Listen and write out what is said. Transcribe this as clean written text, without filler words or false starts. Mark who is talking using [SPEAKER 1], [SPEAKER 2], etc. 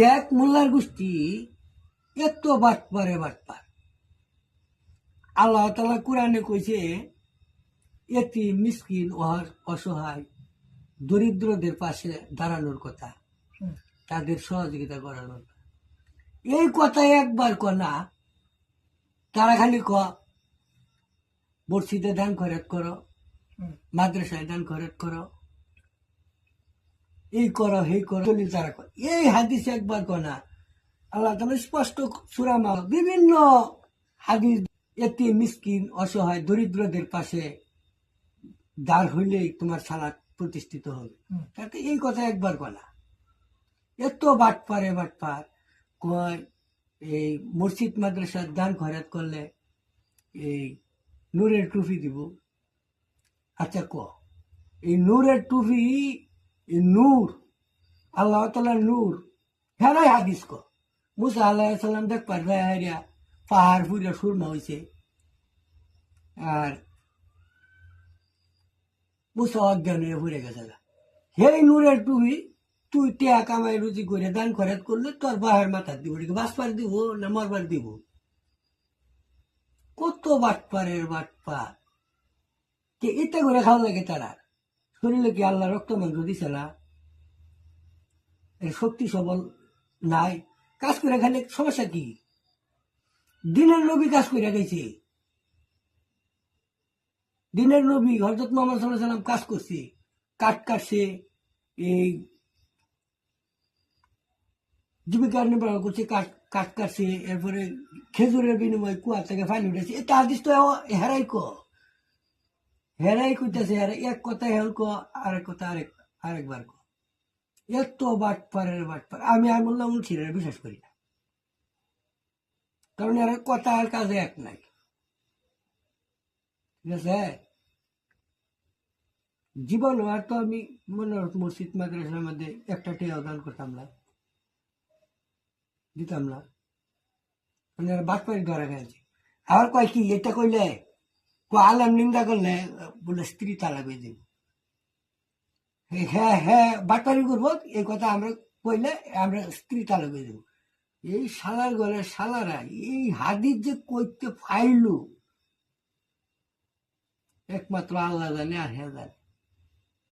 [SPEAKER 1] দেখ মোল্লার গোষ্ঠী এত বাটপারে বাটপার। আল্লাহ তাআলা কোরআনে কইছে এতিম মিসকিন অসহায় দরিদ্রদের পাশে দাঁড়ানোর কথা, তাদের সহযোগিতা করানোর। এই কথা একবার কনা, তারা খালি মসজিদে দান খরচ করো, মাদ্রাসায় দান খরচ করো, এই করো সেই করো, তারা করে। এই হাদিস একবার কনা আল্লাহ তাআলা স্পষ্ট সূরা মাল বিভিন্ন হাদিস এতিম মিসকিন অসহায় দরিদ্রদের পাশে দাঁড় হইলেই তোমার সালাত প্রতিষ্ঠিত হবে। তাতে এই কথা একবার কনা। এত বাটপারে বাটপার কয় এই মসজিদ মাদ্রাসার দান খয়রাত করলে এই নূরের টুপি দিব। আচ্ছা এই নূরের টুপি, এই নূর আল্লাহ তাআলার নূর হেরাই হাদিস মুসা আলাইহিস সালাম দেখবার হারিয়া পাহাড় ফুরিয়া সুরমা হয়েছে, আর মুসা অজ্ঞান হয়ে ফুরে গেছে। সেই নূরের টুপি তুই টেয়া কামাই রুজি করে দান খরচ করলে তোর বাহের মাথা দিব, বাঁচবার দিব না মরবার দিব। কত বাটপারের বাটপার, কে এটা করে খাওয়া লাগে তারা। শরীরে কি আল্লাহ রক্ত মাংস দিছে না? শক্তি সবল নাই, কাজ করে খালি সমস্যা কি? দিনের নবী কাজ করে গেছে, দিনের নবী হযরত মুহাম্মদ সাল্লাল্লাহু আলাইহি ওয়াসাল্লাম কাজ করছে, কাঠ কাটছে, এই জীবিকা নির্বাহ করছে, কাঠ কাটছে, এরপরে খেজুরের বিনিময়ে কুয়া থেকে পানি উঠেছে। এটা হাদিস তো হেরাই কইতেছে, এক কথা হেল আরেক কথা আরেকবার এত বাটপারের বাটপার। আমি আর বললাম ছিলেন বিশ্বাস করি না, কারণ এর কথা আর কাজে এক নাই। ঠিক আছে, জীবন আর তো আমি মনে মসজিদ মাদ্রাসার মধ্যে একটা টিয়াও দান করতাম না, দিতাম না, মানে বাটপারি ধরা গেছে। আর কয় কি এটা কইলে আলাম নিন্দা করলে বলে স্ত্রী তালাক হয়ে যাবে। হ্যাঁ হ্যাঁ বাটপারি করবো এই কথা আমরা কইলে আমরা স্ত্রী তালাক হয়ে যাবো। এই শালার ঘরে শালারা এই হাদিস যে কইতে ফাইলু একমাত্র আল্লাহ জানে আর হ্যাঁ জানে।